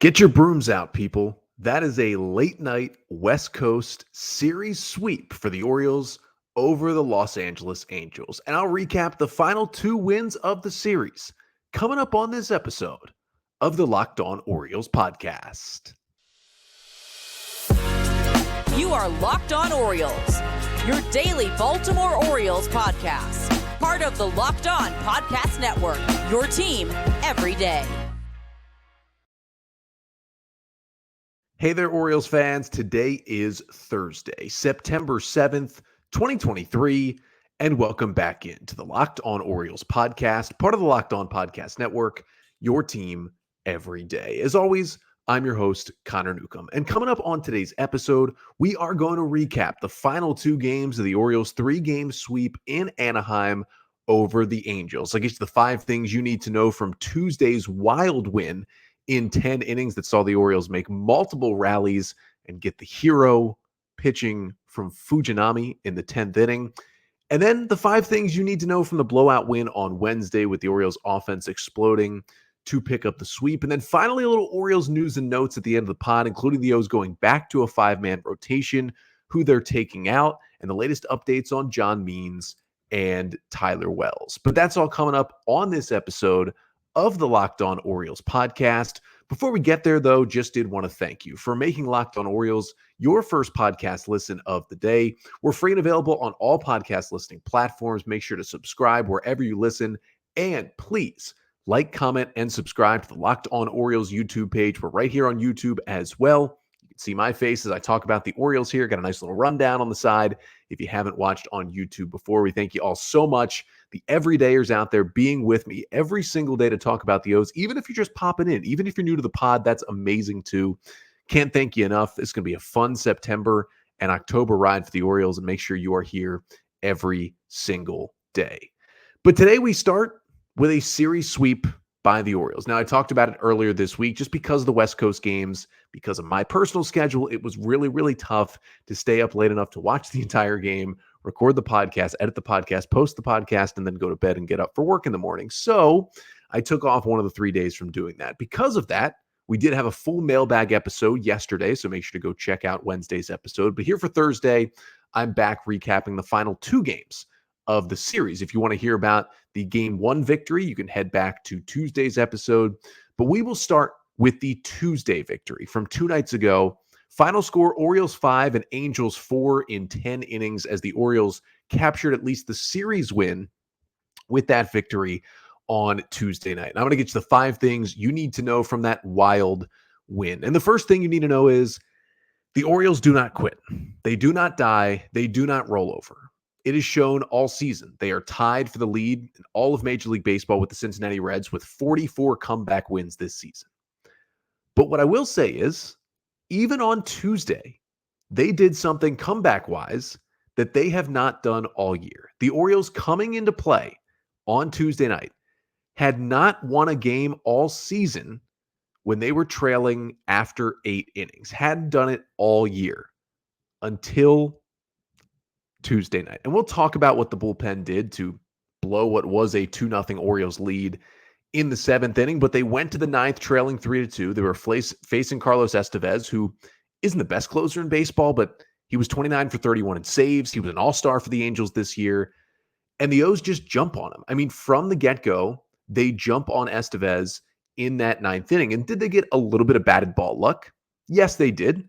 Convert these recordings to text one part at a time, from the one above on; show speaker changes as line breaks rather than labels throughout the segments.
Get your brooms out, people. That is a late night West Coast series sweep for the Orioles over the Los Angeles Angels. And I'll recap the final two wins of the series coming up on this episode of the Locked On Orioles podcast.
You are Locked On Orioles, your daily Baltimore Orioles podcast. Part of the Locked On Podcast Network, your team every day.
Hey there, Orioles fans. Today is Thursday, September 7th, 2023, and welcome back into the Locked On Orioles podcast, part of the Locked On Podcast Network, your team every day. As always, I'm your host, Connor Newcomb. And coming up on today's episode, we are going to recap the final two games of the Orioles' three-game sweep in Anaheim over the Angels. I guess the five things you need to know from Tuesday's wild win in 10 innings that saw the Orioles make multiple rallies and get the hero pitching from Fujinami in the 10th inning. And then the five things you need to know from the blowout win on Wednesday with the Orioles offense exploding to pick up the sweep. And then finally, a little Orioles news and notes at the end of the pod, including the O's going back to a five-man rotation, who they're taking out, and the latest updates on John Means and Tyler Wells. But that's all coming up on this episode of the Locked On Orioles podcast. Before we get there, though, just did want to thank you for making Locked On Orioles your first podcast listen of the day. We're free and available on all podcast listening platforms. Make sure to subscribe wherever you listen. And please like, comment, and subscribe to the Locked On Orioles YouTube page. We're right here on YouTube as well. You can see my face as I talk about the Orioles here. Got a nice little rundown on the side. If you haven't watched on YouTube before, we thank you all so much. The everydayers out there being with me every single day to talk about the O's, even if you're just popping in, even if you're new to the pod, that's amazing too. Can't thank you enough. It's going to be a fun September and October ride for the Orioles, and make sure you are here every single day. But today we start with a series sweep by the Orioles. Now, I talked about it earlier this week, just because of the West Coast games, because of my personal schedule, it was really, really tough to stay up late enough to watch the entire game, record the podcast, edit the podcast, post the podcast, and then go to bed and get up for work in the morning. So I took off one of the 3 days from doing that. Because of that, we did have a full mailbag episode yesterday, so make sure to go check out Wednesday's episode. But here for Thursday, I'm back recapping the final two games of the series. If you want to hear about the game one victory, you can head back to Tuesday's episode. But we will start with the Tuesday victory from 2 nights ago. Final score, Orioles 5 and Angels 4 in 10 innings, as the Orioles captured at least the series win with that victory on Tuesday night. And I'm going to get you the five things you need to know from that wild win. And the first thing you need to know is the Orioles do not quit. They do not die. They do not roll over. It is shown all season. They are tied for the lead in all of Major League Baseball with the Cincinnati Reds with 44 comeback wins this season. But what I will say is, even on Tuesday, they did something comeback-wise that they have not done all year. The Orioles, coming into play on Tuesday night, had not won a game all season when they were trailing after 8 innings. Hadn't done it all year until Tuesday night. And we'll talk about what the bullpen did to blow what was a 2-0 Orioles lead in the 7th inning, but they went to the 9th trailing 3-2. They were facing Carlos Estevez, who isn't the best closer in baseball, but he was 29 for 31 in saves. He was an all-star for the Angels this year. And the O's just jump on him. I mean, from the get-go, they jump on Estevez in that 9th inning. And did they get a little bit of batted ball luck? Yes, they did.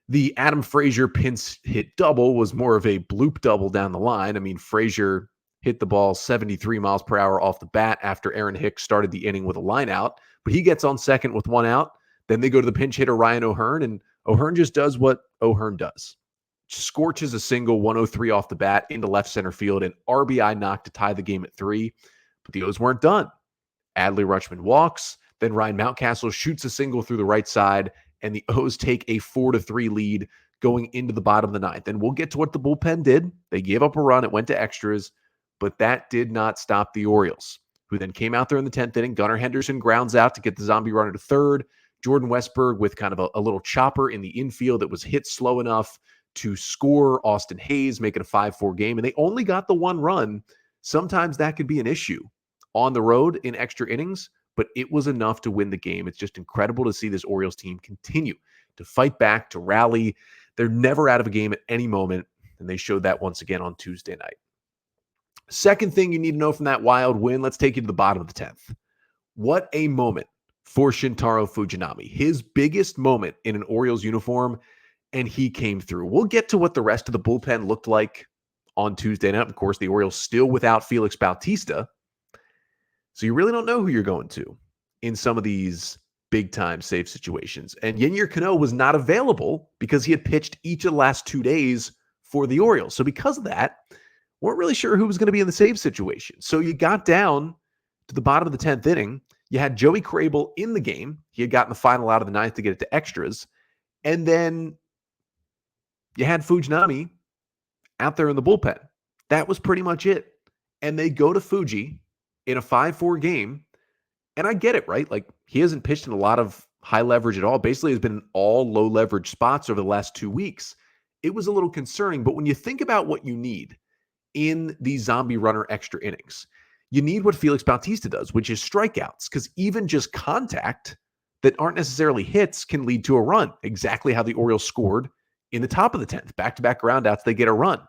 The Adam Frazier pinch hit double was more of a bloop double down the line. I mean, Frazier hit the ball 73 miles per hour off the bat after Aaron Hicks started the inning with a line out, but he gets on second with 1 out. Then they go to the pinch hitter, Ryan O'Hearn, and O'Hearn just does what O'Hearn does. Scorches a single 103 off the bat into left center field, and RBI knock to tie the game at 3. But the O's weren't done. Adley Rutschman walks, then Ryan Mountcastle shoots a single through the right side, and the O's take a 4-3 lead going into the bottom of the 9th. And we'll get to what the bullpen did. They gave up a run. It went to extras, but that did not stop the Orioles, who then came out there in the 10th inning. Gunnar Henderson grounds out to get the zombie runner to third. Jordan Westberg with kind of a little chopper in the infield that was hit slow enough to score Austin Hayes, make it a 5-4 game. And they only got the 1 run. Sometimes that could be an issue on the road in extra innings, but it was enough to win the game. It's just incredible to see this Orioles team continue to fight back, to rally. They're never out of a game at any moment, and they showed that once again on Tuesday night. Second thing you need to know from that wild win, let's take you to the bottom of the 10th. What a moment for Shintaro Fujinami. His biggest moment in an Orioles uniform, and he came through. We'll get to what the rest of the bullpen looked like on Tuesday night. Of course, the Orioles still without Felix Bautista. So you really don't know who you're going to in some of these big-time save situations. And Yennier Cano was not available because he had pitched each of the last 2 days for the Orioles. So because of that, weren't really sure who was going to be in the save situation. So you got down to the bottom of the 10th inning. You had Joey Crable in the game. He had gotten the final out of the ninth to get it to extras. And then you had Fujinami out there in the bullpen. That was pretty much it. And they go to Fuji in a 5-4 game. And I get it, right? Like, he hasn't pitched in a lot of high leverage at all. Basically, has been in all low leverage spots over the last 2 weeks. It was a little concerning. But when you think about what you need in these zombie runner extra innings, you need what Felix Bautista does, which is strikeouts, because even just contact that aren't necessarily hits can lead to a run. Exactly how the Orioles scored in the top of the 10th. Back-to-back groundouts, they get a run.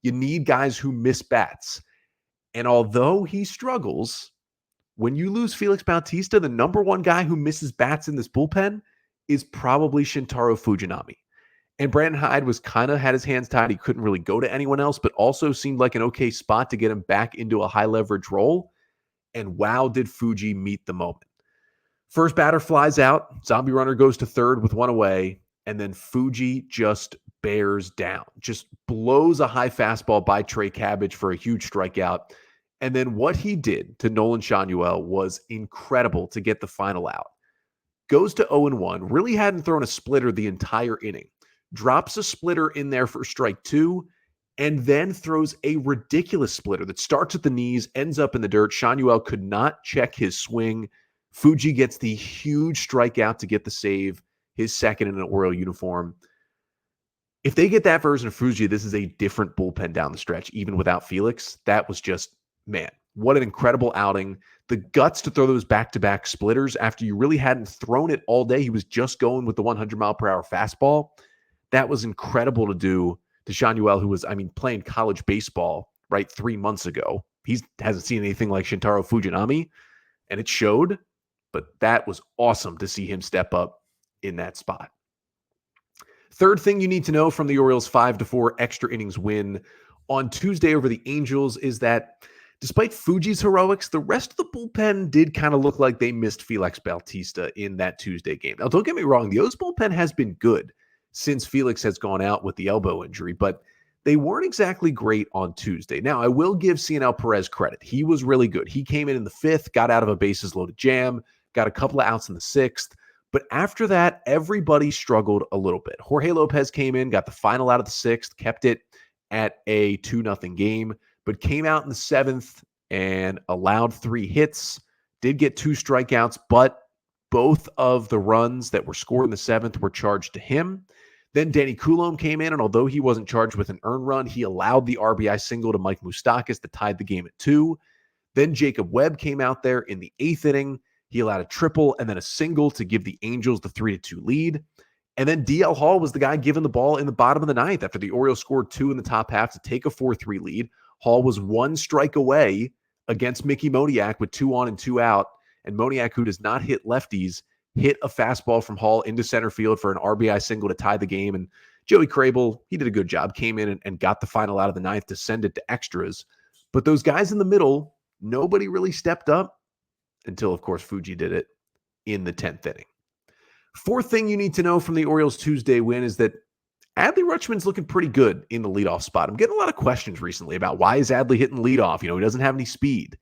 You need guys who miss bats. And although he struggles, when you lose Felix Bautista, the number one guy who misses bats in this bullpen is probably Shintaro Fujinami. And Brandon Hyde was kind of had his hands tied. He couldn't really go to anyone else, but also seemed like an okay spot to get him back into a high leverage role. And wow, did Fuji meet the moment. First batter flies out. Zombie runner goes to third with one away. And then Fuji just bears down. Just blows a high fastball by Trey Cabbage for a huge strikeout. And then what he did to Nolan Shanuel was incredible to get the final out. Goes to 0-1. Really hadn't thrown a splitter the entire inning. Drops a splitter in there for strike 2, and then throws a ridiculous splitter that starts at the knees, ends up in the dirt. Shanuel could not check his swing. Fuji gets the huge strikeout to get the save, his second in an Oriole uniform. If they get that version of Fuji, this is a different bullpen down the stretch, even without Felix. That was just, man, what an incredible outing. The guts to throw those back-to-back splitters after you really hadn't thrown it all day. He was just going with the 100-mile-per-hour fastball. That was incredible to do to Shanuel, who was, playing college baseball, right, 3 months ago. He hasn't seen anything like Shintaro Fujinami, and it showed. But that was awesome to see him step up in that spot. Third thing you need to know from the Orioles' 5-4 extra innings win on Tuesday over the Angels is that despite Fuji's heroics, the rest of the bullpen did kind of look like they missed Felix Bautista in that Tuesday game. Now, don't get me wrong, the O's bullpen has been good since Felix has gone out with the elbow injury, but they weren't exactly great on Tuesday. Now, I will give Cionel Perez credit. He was really good. He came in the 5th, got out of a bases-loaded jam, got a couple of outs in the 6th, but after that, everybody struggled a little bit. Jorge Lopez came in, got the final out of the 6th, kept it at a 2-0 game, but came out in the 7th and allowed 3 hits, did get 2 strikeouts, but both of the runs that were scored in the 7th were charged to him. Then Danny Coulombe came in, and although he wasn't charged with an earned run, he allowed the RBI single to Mike Moustakas that tied the game at 2. Then Jacob Webb came out there in the 8th inning. He allowed a triple and then a single to give the Angels the 3-2 lead. And then DL Hall was the guy given the ball in the bottom of the 9th after the Orioles scored 2 in the top half to take a 4-3 lead. Hall was 1 strike away against Mickey Moniak with 2 on and 2 out. And Moniak, who does not hit lefties, hit a fastball from Hall into center field for an RBI single to tie the game. And Joey Crable, he did a good job, came in and got the final out of the 9th to send it to extras. But those guys in the middle, nobody really stepped up until, of course, Fuji did it in the 10th inning. Fourth thing you need to know from the Orioles Tuesday win is that Adley Rutschman's looking pretty good in the leadoff spot. I'm getting a lot of questions recently about why is Adley hitting leadoff? He doesn't have any speed.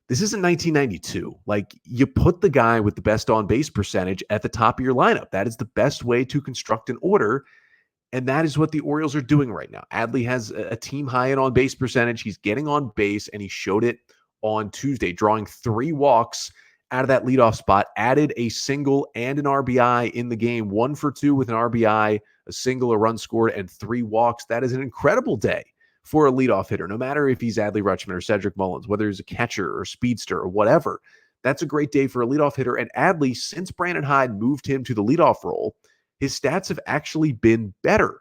This isn't 1992. Like, you put the guy with the best on-base percentage at the top of your lineup. That is the best way to construct an order, and that is what the Orioles are doing right now. Adley has a team high in on-base percentage. He's getting on base, and he showed it on Tuesday, drawing 3 walks out of that leadoff spot, added a single and an RBI in the game, 1 for 2 with an RBI, a single, a run scored, and 3 walks. That is an incredible day for a leadoff hitter, no matter if he's Adley Rutschman or Cedric Mullins, whether he's a catcher or speedster or whatever. That's a great day for a leadoff hitter. And Adley, since Brandon Hyde moved him to the leadoff role, his stats have actually been better.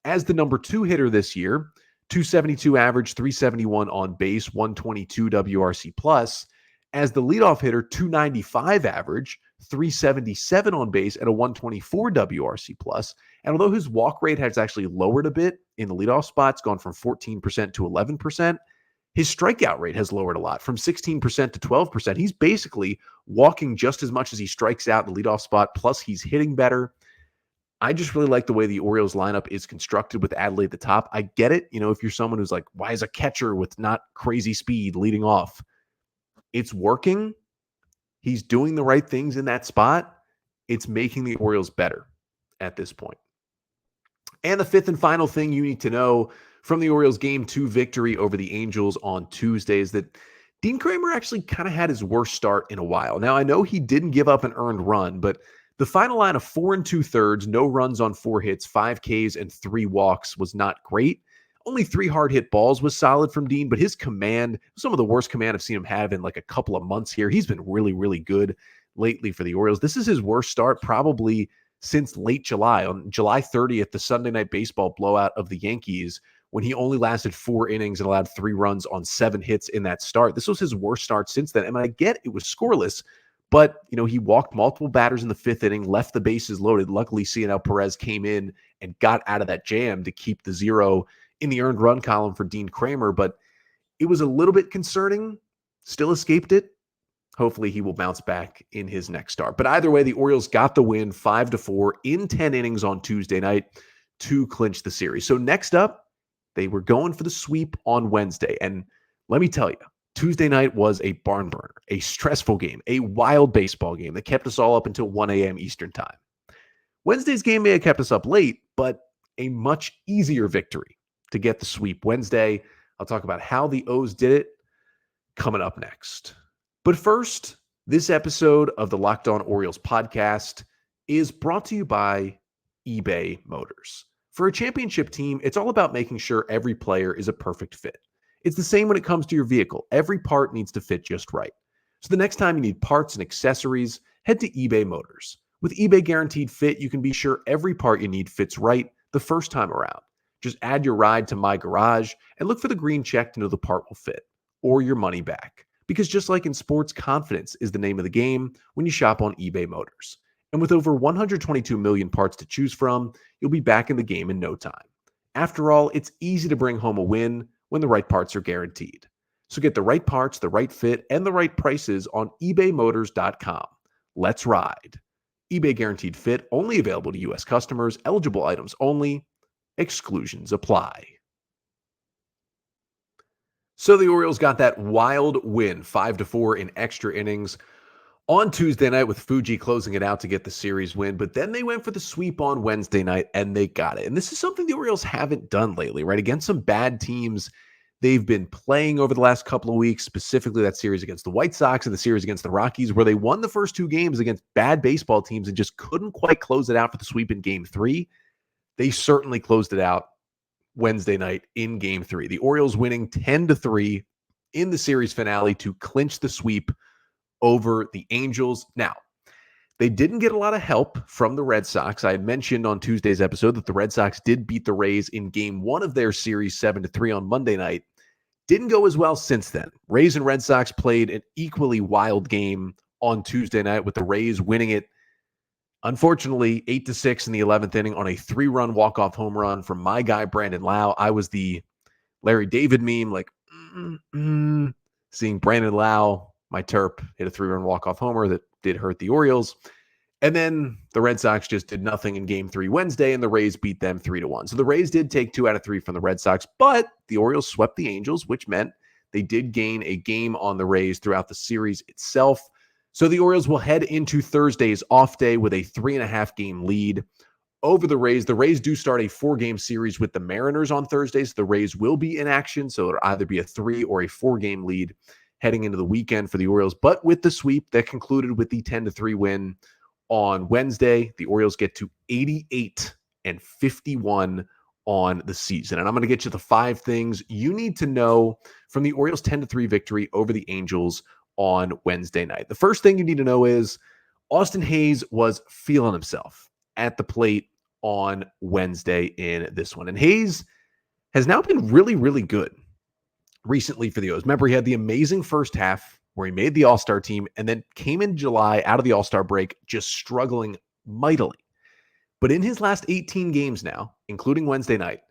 As the number 2 hitter this year, 272 average, 371 on base, 122 WRC plus. As the leadoff hitter, 295 average, 377 on base, and a 124 WRC plus. And although his walk rate has actually lowered a bit in the leadoff spots, gone from 14% to 11%, his strikeout rate has lowered a lot from 16% to 12%. He's basically walking just as much as he strikes out in the leadoff spot, plus he's hitting better. I just really like the way the Orioles lineup is constructed with Adley at the top. I get it. If you're someone who's like, why is a catcher with not crazy speed leading off? It's working. He's doing the right things in that spot. It's making the Orioles better at this point. And the fifth and final thing you need to know from the Orioles Game 2 victory over the Angels on Tuesday is that Dean Kremer actually kind of had his worst start in a while. Now, I know he didn't give up an earned run, but the final line of 4 2/3, no runs on 4 hits, 5 Ks, and 3 walks was not great. Only 3 hard hit balls was solid from Dean, but his command, some of the worst command I've seen him have in like a couple of months here. He's been really, really good lately for the Orioles. This is his worst start probably since late July. On July 30th, the Sunday Night Baseball blowout of the Yankees, when he only lasted 4 innings and allowed 3 runs on 7 hits in that start. This was his worst start since then. And I get it was scoreless, but he walked multiple batters in the 5th inning, left the bases loaded. Luckily, Cionel Perez came in and got out of that jam to keep the 0 in the earned run column for Dean Kremer, but it was a little bit concerning. Still escaped it. Hopefully he will bounce back in his next start. But either way, the Orioles got the win 5-4 in 10 innings on Tuesday night to clinch the series. So next up, they were going for the sweep on Wednesday. And let me tell you, Tuesday night was a barn burner, a stressful game, a wild baseball game that kept us all up until 1 a.m. Eastern time. Wednesday's game may have kept us up late, but a much easier victory to get the sweep Wednesday. I'll talk about how the O's did it coming up next. But first, this episode of the Locked On Orioles podcast is brought to you by eBay Motors. For a championship team, it's all about making sure every player is a perfect fit. It's the same when it comes to your vehicle. Every part needs to fit just right. So the next time you need parts and accessories, head to eBay Motors. With eBay Guaranteed Fit, you can be sure every part you need fits right the first time around. Just add your ride to My Garage and look for the green check to know the part will fit, or your money back. Because just like in sports, confidence is the name of the game when you shop on eBay Motors. And with over 122 million parts to choose from, you'll be back in the game in no time. After all, it's easy to bring home a win when the right parts are guaranteed. So get the right parts, the right fit, and the right prices on ebaymotors.com. Let's ride. eBay Guaranteed Fit, only available to U.S. customers, eligible items only, exclusions apply. So the Orioles got that wild win, 5-4 in extra innings on Tuesday night, with Fuji closing it out to get the series win. But then they went for the sweep on Wednesday night, and they got it. And this is something the Orioles haven't done lately, right? Against some bad teams they've been playing over the last couple of weeks, specifically that series against the White Sox and the series against the Rockies, where they won the first 2 games against bad baseball teams and just couldn't quite close it out for the sweep in Game 3. They certainly closed it out Wednesday night in Game 3. The Orioles winning 10-3 in the series finale to clinch the sweep over the Angels. Now, they didn't get a lot of help from the Red Sox. I had mentioned on Tuesday's episode that the Red Sox did beat the Rays in Game 1 of their series 7-3 on Monday night. Didn't go as well since then. Rays and Red Sox played an equally wild game on Tuesday night, with the Rays winning it, unfortunately, 8-6 in the 11th inning on a 3-run walk-off home run from my guy, Brandon Lau. I was the Larry David meme, like, seeing Brandon Lau, my Terp, hit a 3-run walk-off homer that did hurt the Orioles. And then the Red Sox just did nothing in Game 3 Wednesday, and the Rays beat them 3-1. So the Rays did take 2 out of 3 from the Red Sox, but the Orioles swept the Angels, which meant they did gain a game on the Rays throughout the series itself. So the Orioles will head into Thursday's off day with a 3.5-game lead over the Rays. The Rays do start a 4-game series with the Mariners on Thursdays. The Rays will be in action, so it'll either be a 3 or a 4-game lead heading into the weekend for the Orioles. But with the sweep that concluded with the 10-3 win on Wednesday, the Orioles get to 88-51 on the season. And I'm going to get you the 5 things you need to know from the Orioles' 10-3 victory over the Angels on Wednesday night. The first thing you need to know is Austin Hayes was feeling himself at the plate on Wednesday in this one. And Hayes has now been really, really good recently for the O's. Remember, he had the amazing first half where he made the All-Star team and then came in July out of the All-Star break just struggling mightily. But in his last 18 games now, including Wednesday night,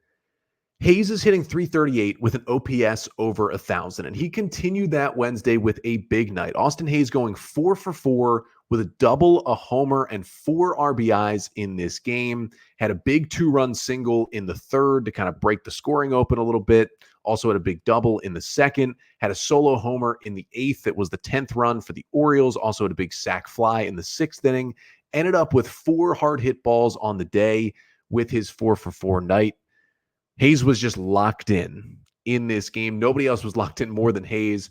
Hayes is hitting .338 with an OPS over 1,000, and he continued that Wednesday with a big night. Austin Hayes going 4 for 4 with a double, a homer, and 4 RBIs in this game. Had a big 2-run single in the third to kind of break the scoring open a little bit. Also had a big double in the second. Had a solo homer in the 8th. It was the 10th run for the Orioles. Also had a big sac fly in the 6th inning. Ended up with 4 hard hit balls on the day with his 4 for 4 night. Hayes was just locked in this game. Nobody else was locked in more than Hayes.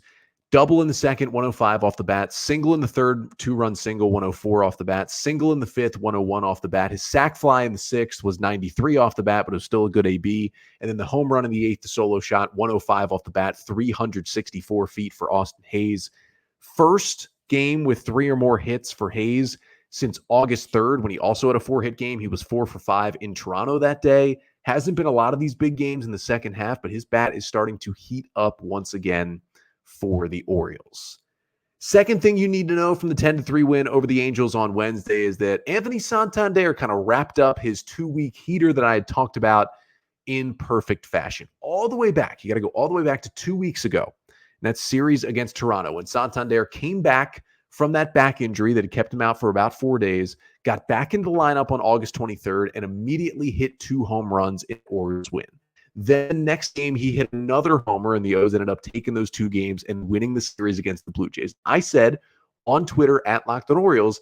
Double in the second, 105 off the bat. Single in the third, 2-run single, 104 off the bat. Single in the fifth, 101 off the bat. His sac fly in the 6th was 93 off the bat, but it was still a good AB. And then the home run in the 8th, the solo shot, 105 off the bat, 364 feet for Austin Hayes. First game with 3 or more hits for Hayes since August 3rd, when he also had a 4-hit game. He was 4 for 5 in Toronto that day. Hasn't been a lot of these big games in the second half, but his bat is starting to heat up once again for the Orioles. Second thing you need to know from the 10-3 win over the Angels on Wednesday is that Anthony Santander kind of wrapped up his 2-week heater that I had talked about in perfect fashion. All the way back. You got to go all the way back to 2 weeks ago. And that series against Toronto when Santander came back from that back injury that had kept him out for about 4 days, got back into the lineup on August 23rd, and immediately hit 2 home runs in the Orioles win. Then next game, he hit another homer, and the O's ended up taking those 2 games and winning the series against the Blue Jays. I said on Twitter at Locked On Orioles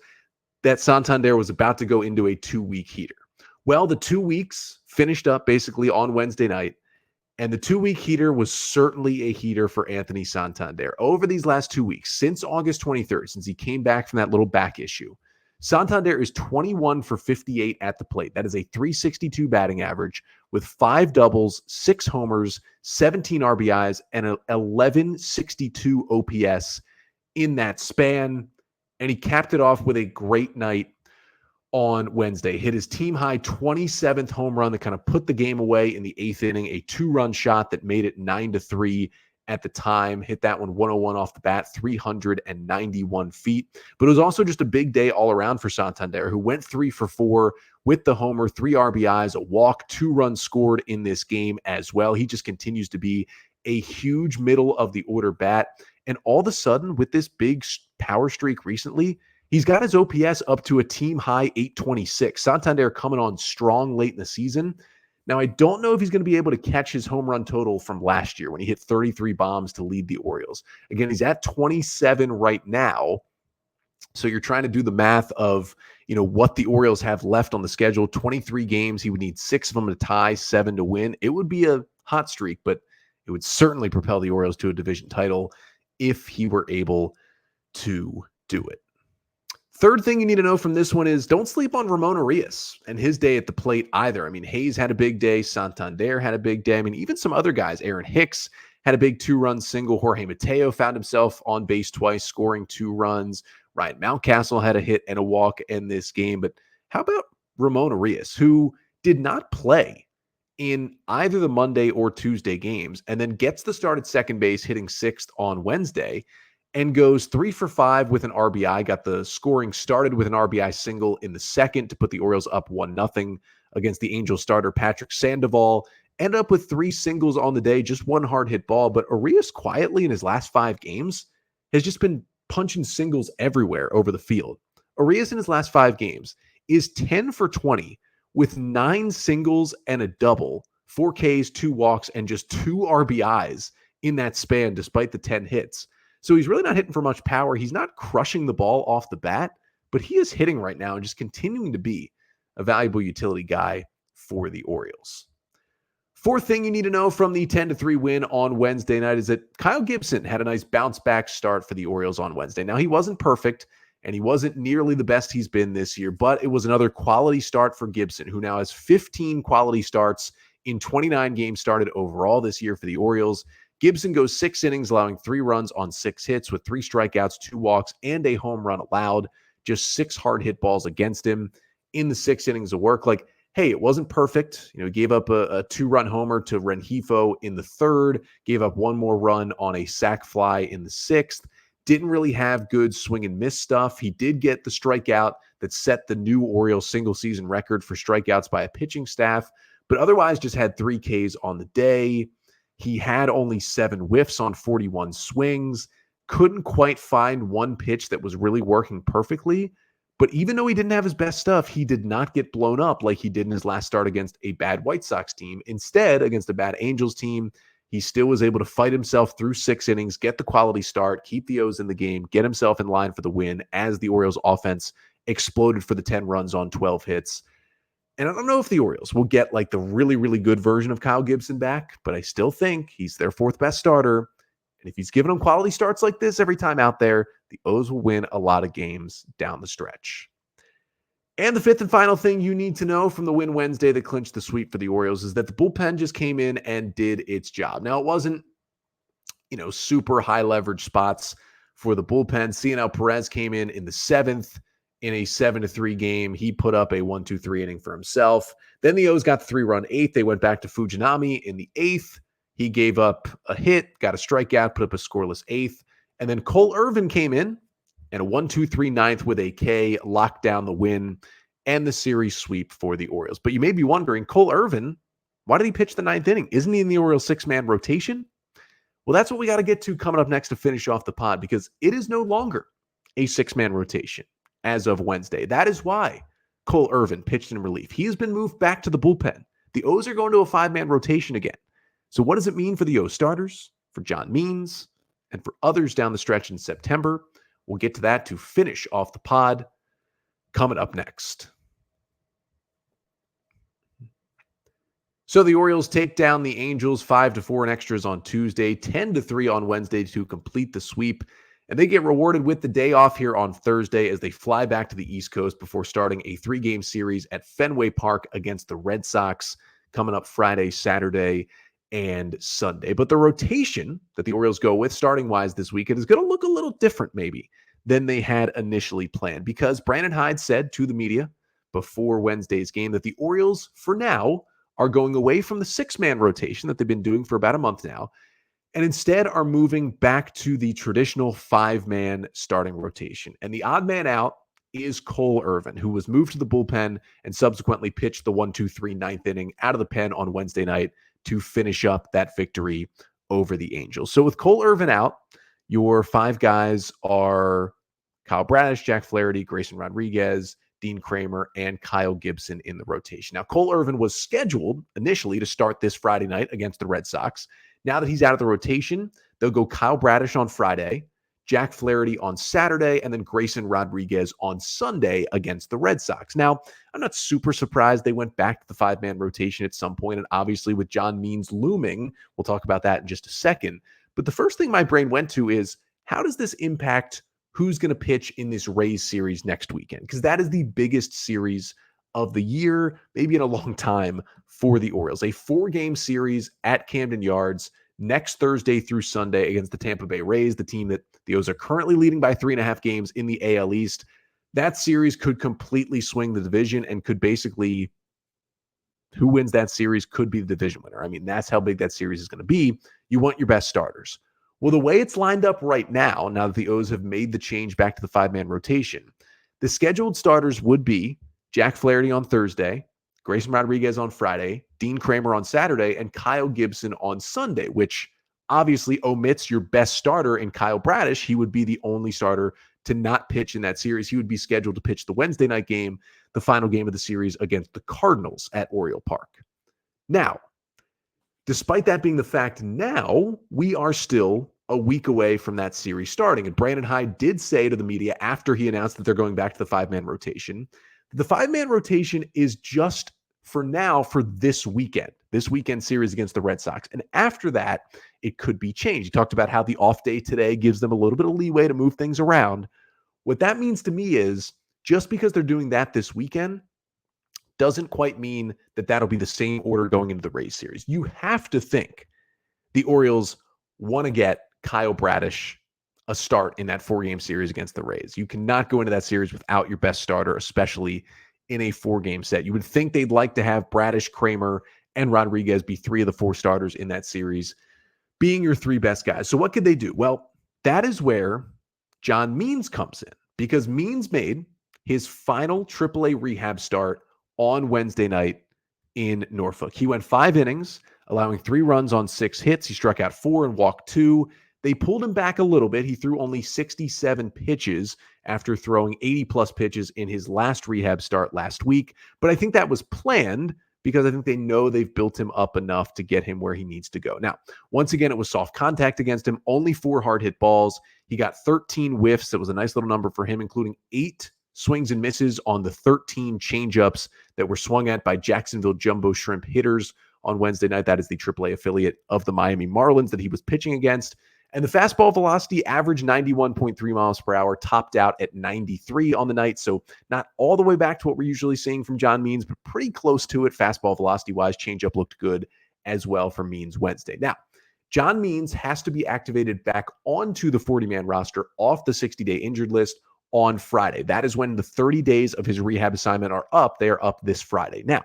that Santander was about to go into a 2-week heater. Well, the 2 weeks finished up basically on Wednesday night, and the 2-week heater was certainly a heater for Anthony Santander. Over these last 2 weeks, since August 23rd, since he came back from that little back issue, Santander is 21 for 58 at the plate. That is a .362 batting average with 5 doubles, 6 homers, 17 RBIs, and an 1162 OPS in that span. And he capped it off with a great night on Wednesday. Hit his team high 27th home run that kind of put the game away in the 8th inning, a 2-run shot that made it 9-3 at the time. Hit that one 101 off the bat, 391 feet. But it was also just a big day all around for Santander, who went 3 for 4 with the homer, 3 RBIs, a walk, 2 runs scored in this game as well. He just continues to be a huge middle of the order bat. And all of a sudden, with this big power streak recently, he's got his OPS up to a team high 826. Santander coming on strong late in the season. Now, I don't know if he's going to be able to catch his home run total from last year when he hit 33 bombs to lead the Orioles. Again, he's at 27 right now. So you're trying to do the math of, what the Orioles have left on the schedule. 23 games. He would need 6 of them to tie, 7 to win. It would be a hot streak, but it would certainly propel the Orioles to a division title if he were able to do it. Third thing you need to know from this one is don't sleep on Ramon Urias and his day at the plate either. I mean, Hayes had a big day. Santander had a big day. I mean, even some other guys. Aaron Hicks had a big 2-run single. Jorge Mateo found himself on base twice, scoring 2 runs. Ryan Mountcastle had a hit and a walk in this game. But how about Ramon Urias, who did not play in either the Monday or Tuesday games and then gets the start at second base, hitting 6th on Wednesday, and goes 3 for 5 with an RBI. Got the scoring started with an RBI single in the second to put the Orioles up 1-0 against the Angels starter Patrick Sandoval. Ended up with 3 singles on the day, just 1 hard hit ball. But Urias quietly in his last 5 games has just been punching singles everywhere over the field. Urias in his last 5 games is 10 for 20 with 9 singles and a double, 4 Ks, 2 walks, and just 2 RBIs in that span despite the 10 hits. So he's really not hitting for much power. He's not crushing the ball off the bat, but he is hitting right now and just continuing to be a valuable utility guy for the Orioles. Fourth thing you need to know from the 10-3 win on Wednesday night is that Kyle Gibson had a nice bounce-back start for the Orioles on Wednesday. Now, he wasn't perfect, and he wasn't nearly the best he's been this year, but it was another quality start for Gibson, who now has 15 quality starts in 29 games started overall this year for the Orioles. Gibson goes 6 innings, allowing 3 runs on 6 hits with 3 strikeouts, 2 walks, and a home run allowed. Just 6 hard hit balls against him in the 6 innings of work. Like, hey, it wasn't perfect. He gave up a 2-run homer to Rengifo in the 3rd, gave up 1 more run on a sac fly in the 6th. Didn't really have good swing and miss stuff. He did get the strikeout that set the new Orioles single season record for strikeouts by a pitching staff, but otherwise just had 3 Ks on the day. He had only 7 whiffs on 41 swings, couldn't quite find one pitch that was really working perfectly. But even though he didn't have his best stuff, he did not get blown up like he did in his last start against a bad White Sox team. Instead, against a bad Angels team, he still was able to fight himself through 6 innings, get the quality start, keep the O's in the game, get himself in line for the win as the Orioles offense exploded for the 10 runs on 12 hits. And I don't know if the Orioles will get like the really, really good version of Kyle Gibson back, but I still think he's their 4th best starter. And if he's giving them quality starts like this every time out there, the O's will win a lot of games down the stretch. And the 5th and final thing you need to know from the win Wednesday that clinched the sweep for the Orioles is that the bullpen just came in and did its job. Now, it wasn't, super high leverage spots for the bullpen. Cionel Perez came in the 7th in a 7-3 game. He put up a 1-2-3 inning for himself. Then the O's got the 3-run 8th. They went back to Fujinami in the 8th. He gave up a hit, got a strikeout, put up a scoreless 8th. And then Cole Irvin came in and a 1-2-3 9th with a K locked down the win and the series sweep for the Orioles. But you may be wondering, Cole Irvin, why did he pitch the 9th inning? Isn't he in the Orioles 6-man rotation? Well, that's what we got to get to coming up next to finish off the pod, because it is no longer a 6-man rotation as of Wednesday. That is why Cole Irvin pitched in relief. He has been moved back to the bullpen. The O's are going to a 5-man rotation again. So what does it mean for the O's starters, for John Means, and for others down the stretch in September? We'll get to that to finish off the pod coming up next. So the Orioles take down the Angels 5-4 in extras on Tuesday, 10-3 on Wednesday to complete the sweep. And they get rewarded with the day off here on Thursday as they fly back to the East Coast before starting a 3-game series at Fenway Park against the Red Sox coming up Friday, Saturday, and Sunday. But the rotation that the Orioles go with starting-wise this weekend is going to look a little different maybe than they had initially planned, because Brandon Hyde said to the media before Wednesday's game that the Orioles, for now, are going away from the 6-man rotation that they've been doing for about a month now, and instead are moving back to the traditional 5-man starting rotation. And the odd man out is Cole Irvin, who was moved to the bullpen and subsequently pitched the 1-2-3 9th inning out of the pen on Wednesday night to finish up that victory over the Angels. So with Cole Irvin out, your 5 guys are Kyle Bradish, Jack Flaherty, Grayson Rodriguez, Dean Kramer, and Kyle Gibson in the rotation. Now, Cole Irvin was scheduled initially to start this Friday night against the Red Sox. Now that he's out of the rotation, they'll go Kyle Bradish on Friday, Jack Flaherty on Saturday, and then Grayson Rodriguez on Sunday against the Red Sox. Now, I'm not super surprised they went back to the 5-man rotation at some point, and obviously with John Means looming, we'll talk about that in just a second. But the first thing my brain went to is, how does this impact who's going to pitch in this Rays series next weekend? Because that is the biggest series of the year, maybe in a long time, for the Orioles. A 4-game series at Camden Yards next Thursday through Sunday against the Tampa Bay Rays, the team that the O's are currently leading by 3.5 games in the AL East. That series could completely swing the division and could basically, who wins that series could be the division winner. I mean, that's how big that series is going to be. You want your best starters. Well, the way it's lined up right now that the O's have made the change back to the 5-man rotation, the scheduled starters would be Jack Flaherty on Thursday, Grayson Rodriguez on Friday, Dean Kramer on Saturday, and Kyle Gibson on Sunday, which obviously omits your best starter in Kyle Bradish. He would be the only starter to not pitch in that series. He would be scheduled to pitch the Wednesday night game, the final game of the series against the Cardinals at Oriole Park. Now, despite that being the fact, now we are still a week away from that series starting. And Brandon Hyde did say to the media after he announced that they're going back to the 5-man rotation, the 5-man rotation is just for now for this weekend series against the Red Sox. And after that, it could be changed. He talked about how the off day today gives them a little bit of leeway to move things around. What that means to me is just because they're doing that this weekend doesn't quite mean that that'll be the same order going into the Rays series. You have to think the Orioles want to get Kyle Bradish a start in that 4-game series against the Rays. You cannot go into that series without your best starter, especially in a 4-game set. You would think they'd like to have Bradish, Kramer, and Rodriguez be 3 of the 4 starters in that series, being your 3 best guys. So what could they do? Well, that is where John Means comes in, because Means made his final AAA rehab start on Wednesday night in Norfolk. He went 5 innings, allowing 3 runs on 6 hits. He struck out 4 and walked 2. They pulled him back a little bit. He threw only 67 pitches after throwing 80-plus pitches in his last rehab start last week. But I think that was planned because I think they know they've built him up enough to get him where he needs to go. Now, once again, it was soft contact against him, only 4 hard hit balls. He got 13 whiffs. That was a nice little number for him, including 8 swings and misses on the 13 changeups that were swung at by Jacksonville Jumbo Shrimp hitters on Wednesday night. That is the AAA affiliate of the Miami Marlins that he was pitching against. And the fastball velocity averaged 91.3 miles per hour, topped out at 93 on the night. So not all the way back to what we're usually seeing from John Means, but pretty close to it fastball velocity-wise. Changeup looked good as well for Means Wednesday. Now, John Means has to be activated back onto the 40-man roster off the 60-day injured list on Friday. That is when the 30 days of his rehab assignment are up. They are up this Friday. Now,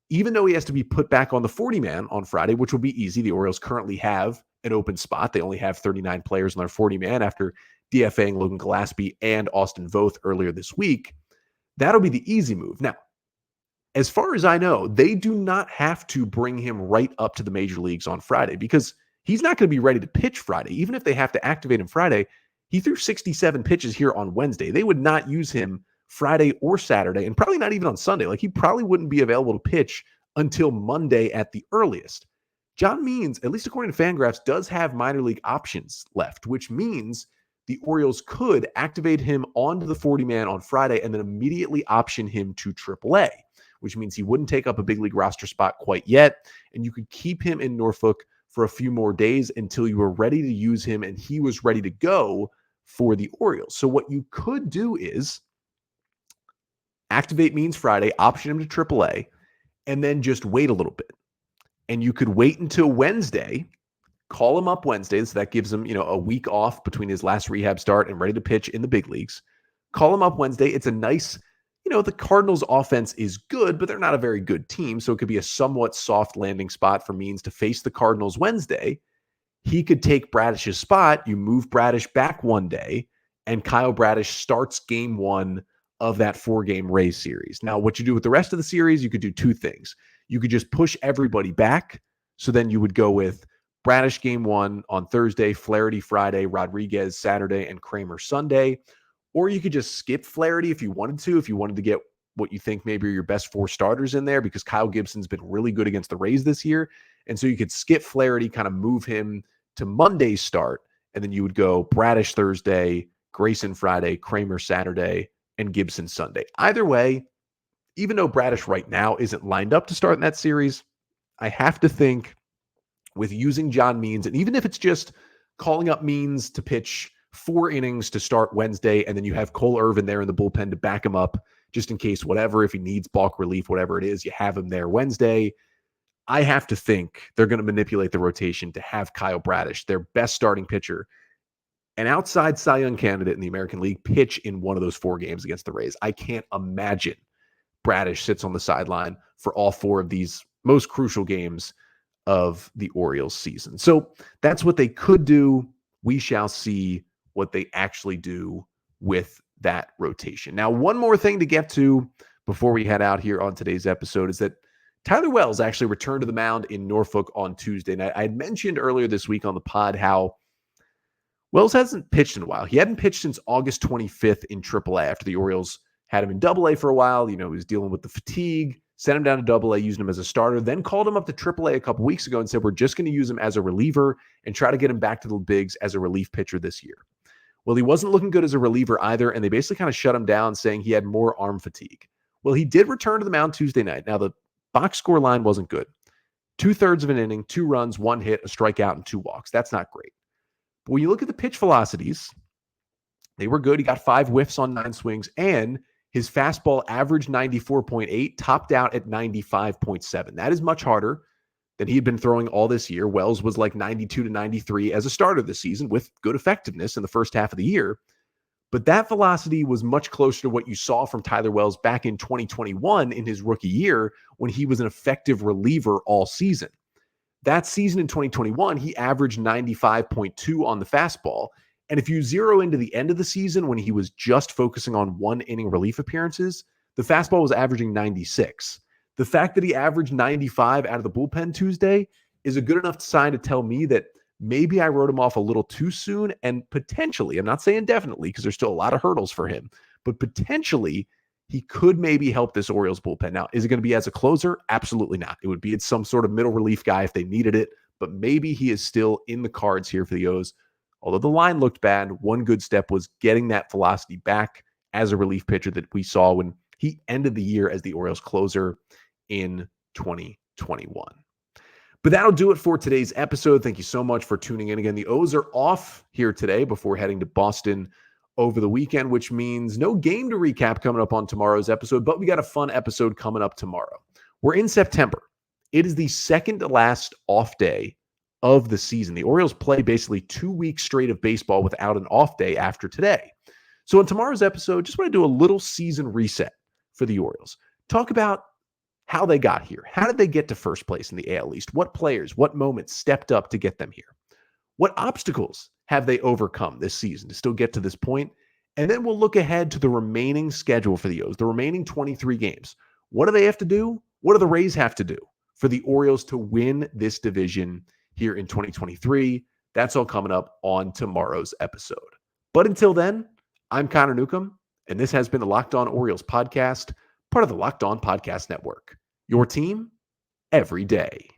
even though he has to be put back on the 40-man on Friday, which will be easy, the Orioles currently have an open spot. They only have 39 players on their 40-man after DFAing Logan Gillespie and Austin Voth earlier this week. That'll be the easy move. Now, as far as I know, they do not have to bring him right up to the major leagues on Friday because he's not going to be ready to pitch Friday. Even if they have to activate him Friday, he threw 67 pitches here on Wednesday. They would not use him Friday or Saturday, and probably not even on Sunday. Like, he probably wouldn't be available to pitch until Monday at the earliest. John Means, at least according to Fangraphs, does have minor league options left, which means the Orioles could activate him onto the 40-man on Friday and then immediately option him to AAA, which means he wouldn't take up a big league roster spot quite yet, and you could keep him in Norfolk for a few more days until you were ready to use him and he was ready to go for the Orioles. So what you could do is activate Means Friday, option him to AAA, and then just wait a little bit. And you could wait until Wednesday, call him up Wednesday, so that gives him, a week off between his last rehab start and ready to pitch in the big leagues. Call him up Wednesday. It's a nice, the Cardinals offense is good, but they're not a very good team, so it could be a somewhat soft landing spot for Means to face the Cardinals Wednesday. He could take Bradish's spot. You move Bradish back one day, and Kyle Bradish starts game 1 of that 4-game Rays series. Now, what you do with the rest of the series, you could do 2 things. You could just push everybody back. So then you would go with Bradish game 1 on Thursday, Flaherty Friday, Rodriguez Saturday, and Kramer Sunday. Or you could just skip Flaherty if you wanted to get what you think maybe are your best 4 starters in there, because Kyle Gibson's been really good against the Rays this year. And so you could skip Flaherty, kind of move him to Monday's start, and then you would go Bradish Thursday, Grayson Friday, Kramer Saturday, and Gibson Sunday. Either way, even though Bradish right now isn't lined up to start in that series, I have to think with using John Means, and even if it's just calling up Means to pitch 4 innings to start Wednesday, and then you have Cole Irvin there in the bullpen to back him up just in case whatever, if he needs balk relief, whatever it is, you have him there Wednesday. I have to think they're going to manipulate the rotation to have Kyle Bradish, their best starting pitcher, an outside Cy Young candidate in the American League, pitch in one of those 4 games against the Rays. I can't imagine Bradish sits on the sideline for all 4 of these most crucial games of the Orioles season. So that's what they could do. We shall see what they actually do with that rotation. Now, one more thing to get to before we head out here on today's episode is that Tyler Wells actually returned to the mound in Norfolk on Tuesday night. I had mentioned earlier this week on the pod how Wells hasn't pitched in a while. He hadn't pitched since August 25th in AAA after the Orioles had him in AA for a while. He was dealing with the fatigue, sent him down to AA, using him as a starter, then called him up to AAA a couple weeks ago and said, we're just going to use him as a reliever and try to get him back to the bigs as a relief pitcher this year. Well, he wasn't looking good as a reliever either, and they basically kind of shut him down, saying he had more arm fatigue. Well, he did return to the mound Tuesday night. Now, the box score line wasn't good. 2/3 of an inning, 2 runs, 1 hit, a strikeout, and 2 walks. That's not great. But when you look at the pitch velocities, they were good. He got 5 whiffs on 9 swings, and his fastball averaged 94.8, topped out at 95.7. That is much harder than he had been throwing all this year. Wells was like 92 to 93 as a starter this season with good effectiveness in the first half of the year. But that velocity was much closer to what you saw from Tyler Wells back in 2021 in his rookie year when he was an effective reliever all season. That season in 2021, he averaged 95.2 on the fastball. And if you zero into the end of the season when he was just focusing on one inning relief appearances, the fastball was averaging 96. The fact that he averaged 95 out of the bullpen Tuesday is a good enough sign to tell me that maybe I wrote him off a little too soon, and potentially, I'm not saying definitely because there's still a lot of hurdles for him, but potentially he could maybe help this Orioles bullpen. Now, is it going to be as a closer? Absolutely not. It would be as some sort of middle relief guy if they needed it, but maybe he is still in the cards here for the O's. Although the line looked bad, one good step was getting that velocity back as a relief pitcher that we saw when he ended the year as the Orioles closer in 2021. But that'll do it for today's episode. Thank you so much for tuning in again. The O's are off here today before heading to Boston over the weekend, which means no game to recap coming up on tomorrow's episode, but we got a fun episode coming up tomorrow. We're in September. It is the second to last off day of the season. The Orioles play basically 2 weeks straight of baseball without an off day after today. So in tomorrow's episode, just want to do a little season reset for the Orioles. Talk about how they got here. How did they get to first place in the AL East? What players, what moments stepped up to get them here? What obstacles have they overcome this season to still get to this point? And then we'll look ahead to the remaining schedule for the O's, the remaining 23 games. What do they have to do? What do the Rays have to do for the Orioles to win this division here in 2023? That's all coming up on tomorrow's episode. But until then, I'm Connor Newcomb, and this has been the Locked On Orioles podcast, part of the Locked On Podcast Network. Your team every day.